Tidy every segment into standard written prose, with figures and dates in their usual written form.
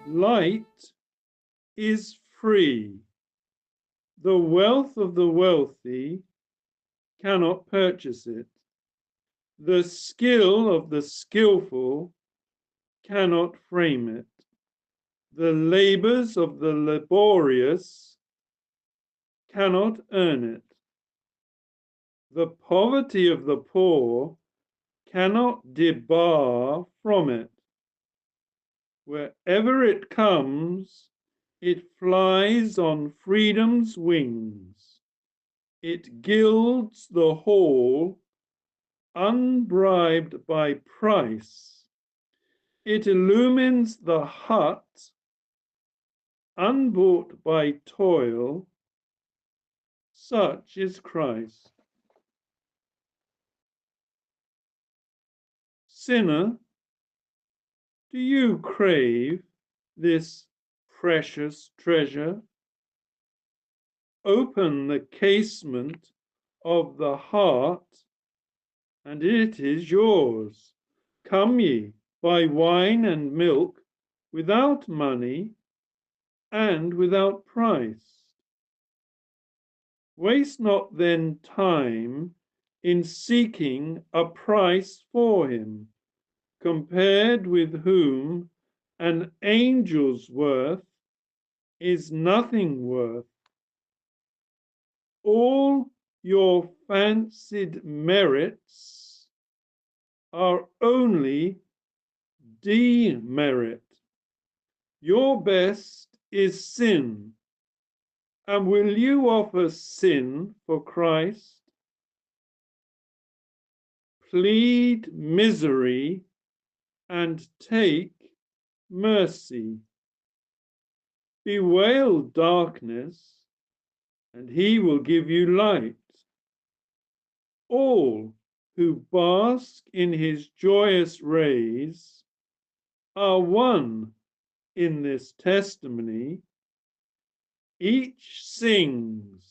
Light is free. The wealth of the wealthy cannot purchase it. The skill of the skillful cannot frame it. The labors of the laborious cannot earn it. The poverty of the poor cannot debar from it. Wherever it comes, it flies on freedom's wings. It gilds the hall, unbribed by price. It illumines the hut, unbought by toil. Such is Christ. Sinner, do you crave this precious treasure? Open the casement of the heart, and it is yours. Come ye, buy wine and milk without money and without price. Waste not then time in seeking a price for him, compared with whom an angel's worth is nothing worth. All your fancied merits are only demerit. Your best is sin. And will you offer sin for Christ? Plead misery and take mercy. Bewail darkness, and he will give you light. All who bask in his joyous rays are one in this testimony. Each sings,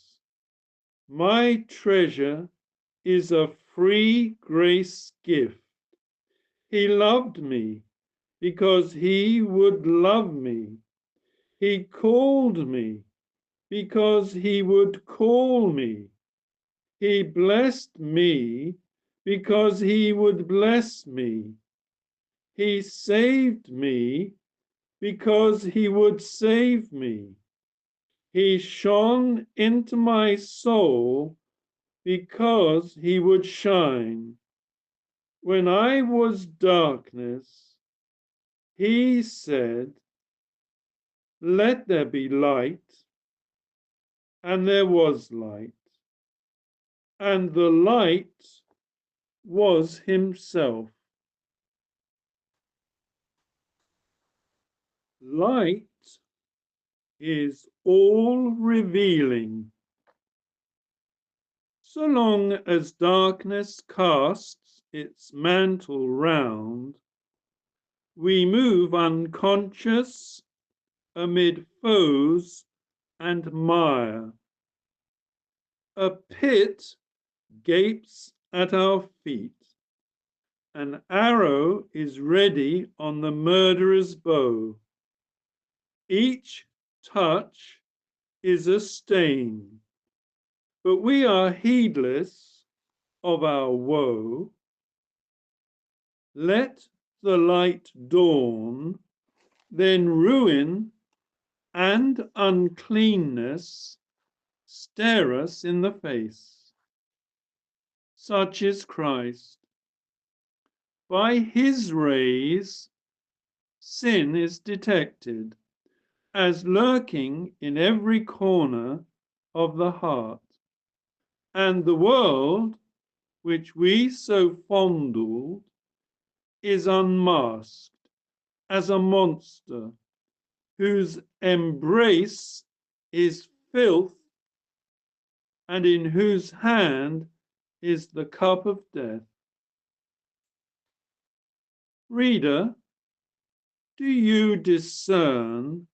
my treasure is a free grace gift. He loved me because he would love me. He called me because he would call me. He blessed me because he would bless me. He saved me because he would save me. He shone into my soul because he would shine. When I was darkness, he said, let there be light, and there was light. And the light was himself. Light is all revealing. So long as darkness casts its mantle round, we move unconscious amid foes and mire. A pit gapes at our feet. An arrow is ready on the murderer's bow. Each touch is a stain, but we are heedless of our woe. Let the light dawn, then ruin and uncleanness stare us in the face. Such is Christ. By his rays, sin is detected as lurking in every corner of the heart. And the world, which we so fondled, is unmasked as a monster whose embrace is filth and in whose hand is the cup of death. Reader, do you discern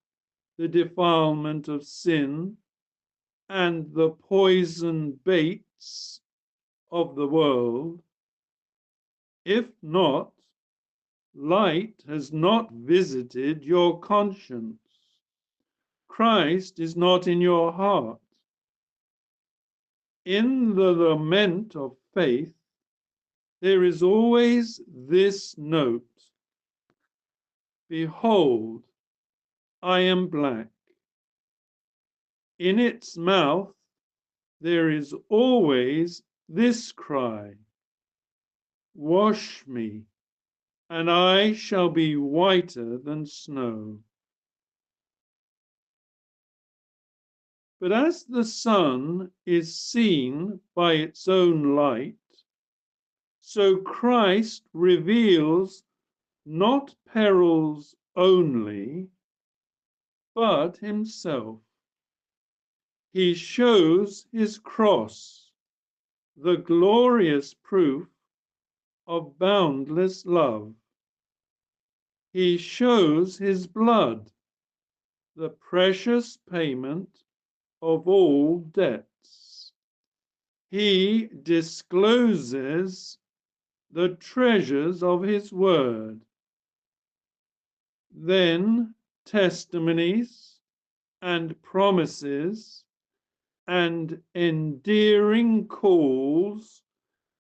the defilement of sin and the poison baits of the world? If not, Light has not visited your conscience. Christ is not in your heart. In the lament of faith, there is always this note: behold, I am black. In its mouth, there is always this cry: wash me, and I shall be whiter than snow. But as the sun is seen by its own light, so Christ reveals not perils only, but himself. He shows his cross, the glorious proof of boundless love. He shows his blood, the precious payment of all debts. He discloses the treasures of his word. Then testimonies and promises and endearing calls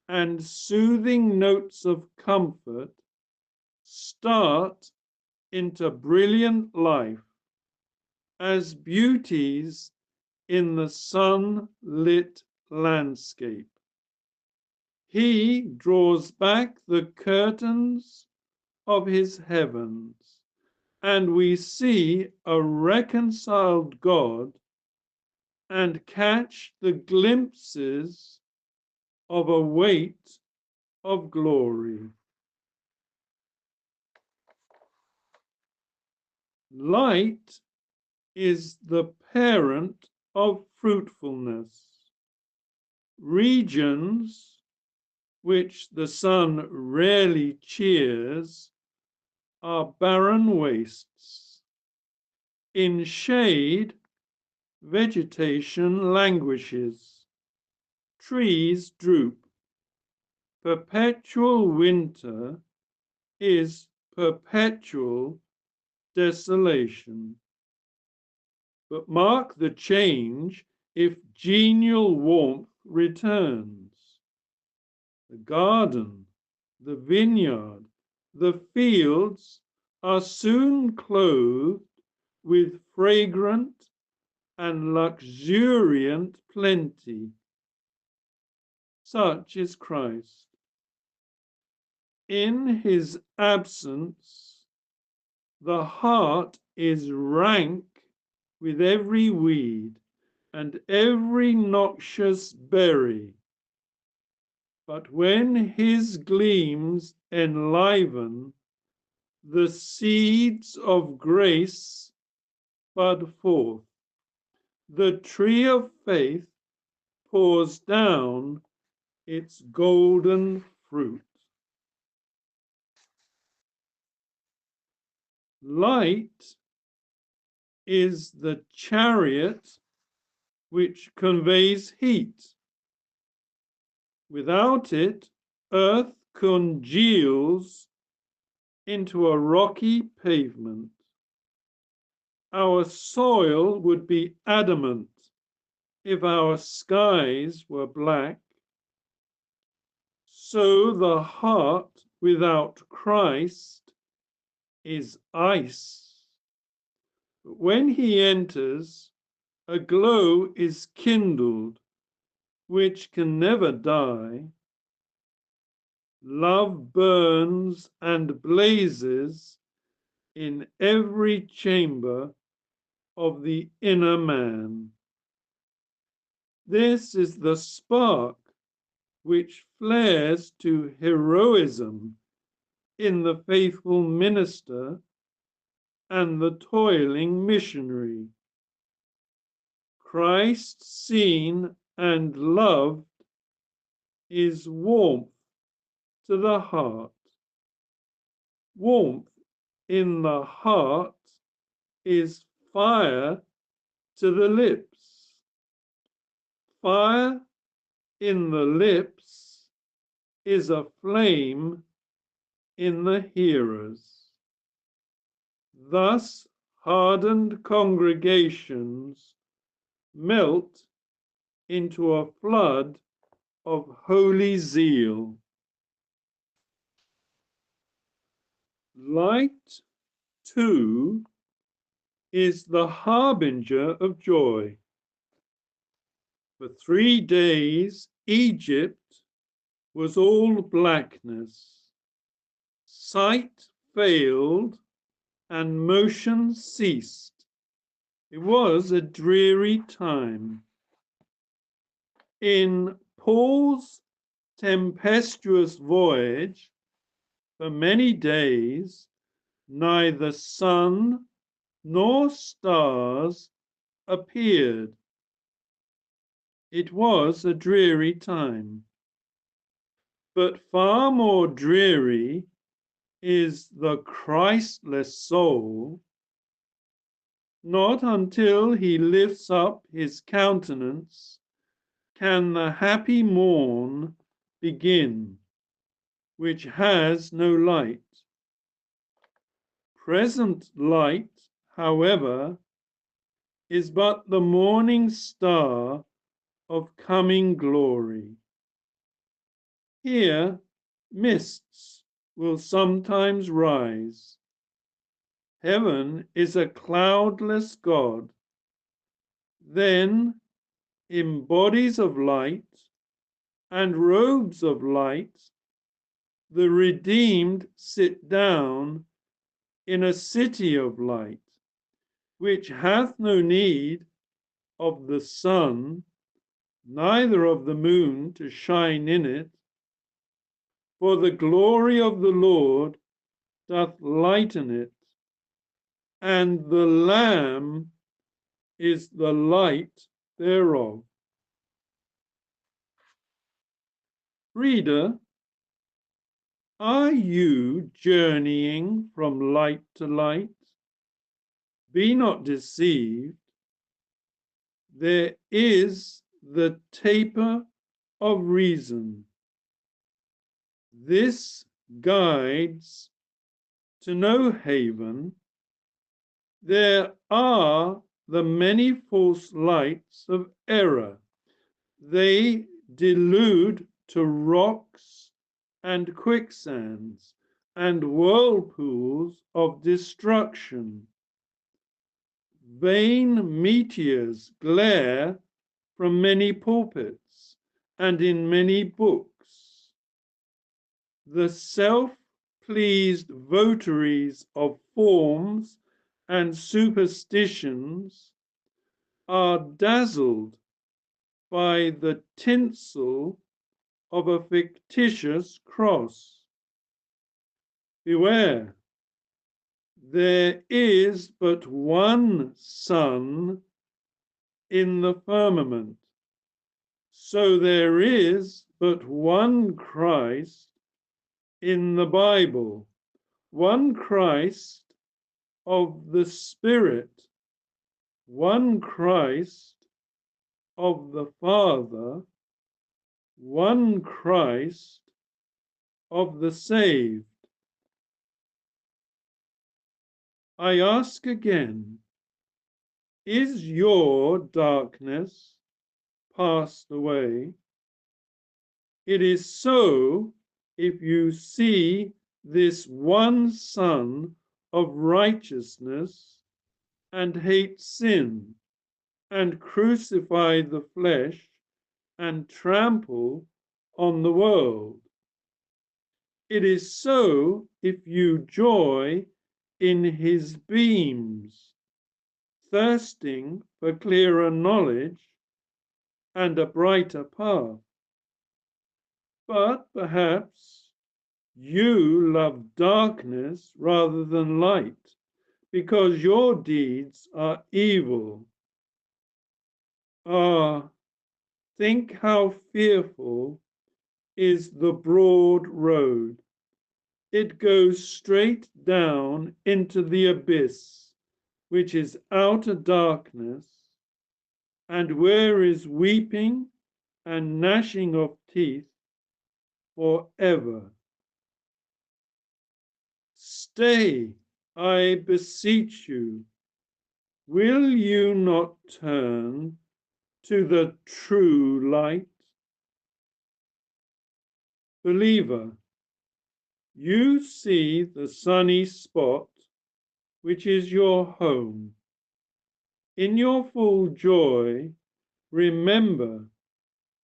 and soothing notes of comfort start into brilliant life as beauties in the sunlit landscape. He draws back the curtains of his heavens, and we see a reconciled God and catch the glimpses of a weight of glory. Light is the parent of fruitfulness. Regions which the sun rarely cheers are barren wastes. In shade, vegetation languishes, trees droop. Perpetual winter is perpetual desolation. But mark the change if genial warmth returns. The garden, the vineyard, the fields are soon clothed with fragrant and luxuriant plenty. Such is Christ. In his absence, the heart is rank with every weed and every noxious berry. But when his gleams enliven, the seeds of grace bud forth. The tree of faith pours down its golden fruit. Light is the chariot which conveys heat. Without it, earth congeals into a rocky pavement. Our soil would be adamant if our skies were black. So the heart without Christ is ice. But when he enters, a glow is kindled which can never die. Love burns and blazes in every chamber of the inner man. This is the spark which flares to heroism in the faithful minister and the toiling missionary. Christ seen and loved is warmth to the heart. Warmth in the heart is fire to the lips. Fire in the lips is a flame in the hearers. Thus hardened congregations melt into a flood of holy zeal. Light, too, is the harbinger of joy. For 3 days, Egypt was all blackness. Sight failed and motion ceased. It was a dreary time. In Paul's tempestuous voyage, for many days, neither sun nor stars appeared. It was a dreary time. But far more dreary is the Christless soul. Not until he lifts up his countenance can the happy morn begin, which has no light. Present light, however, is but the morning star of coming glory. Here, mists will sometimes rise. Heaven is a cloudless God. Then, in bodies of light and robes of light, the redeemed sit down in a city of light, which hath no need of the sun, neither of the moon to shine in it. For the glory of the Lord doth lighten it, and the Lamb is the light thereof. Reader, are you journeying from light to light? Be not deceived. There is the taper of reason. This guides to no haven. There are the many false lights of error. They delude to rocks and quicksands and whirlpools of destruction. Vain meteors glare from many pulpits and in many books. The self-pleased votaries of forms and superstitions are dazzled by the tinsel of a fictitious cross. Beware, there is but one sun in the firmament, so there is but one Christ in the Bible, one Christ of the Spirit, one Christ of the Father, one Christ of the saved. I ask again, is your darkness passed away? It is so if you see this one Son of righteousness and hate sin and crucify the flesh and trample on the world. It is so if you joy in his beams, thirsting for clearer knowledge and a brighter path. But perhaps you love darkness rather than light, because your deeds are evil. Ah, think how fearful is the broad road. It goes straight down into the abyss, which is outer darkness, and where is weeping and gnashing of teeth forever. Stay, I beseech you. Will you not turn to the true light? Believer, you see the sunny spot, which is your home. In your full joy, remember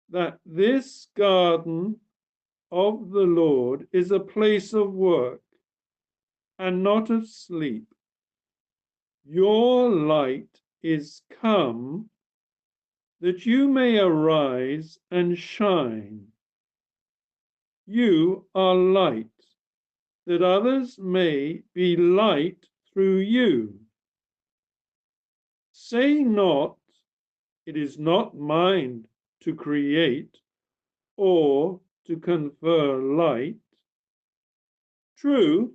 that this garden of the Lord is a place of work and not of sleep. Your light is come that you may arise and shine. You are light, that others may be light through you. Say not, it is not mine to create or to confer light. True,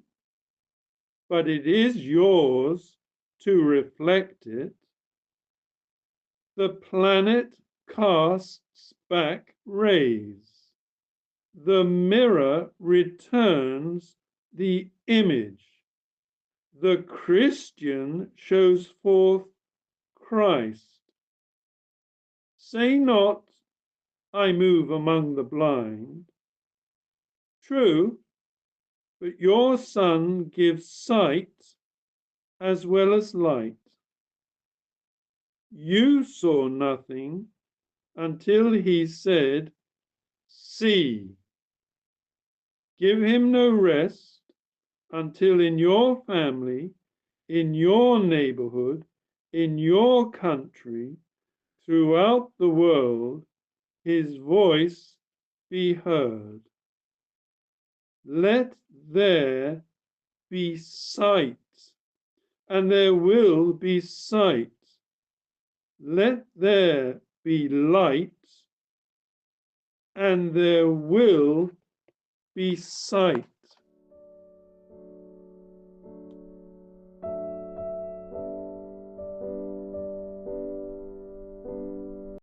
but it is yours to reflect it. The planet casts back rays. The mirror returns the image. The Christian shows forth Christ. Say not, I move among the blind. True, but your Son gives sight as well as light. You saw nothing until he said, see. Give him no rest until in your family, in your neighborhood, in your country, throughout the world, his voice be heard. Let there be sight, and there will be sight. Let there be light, and there will be sight.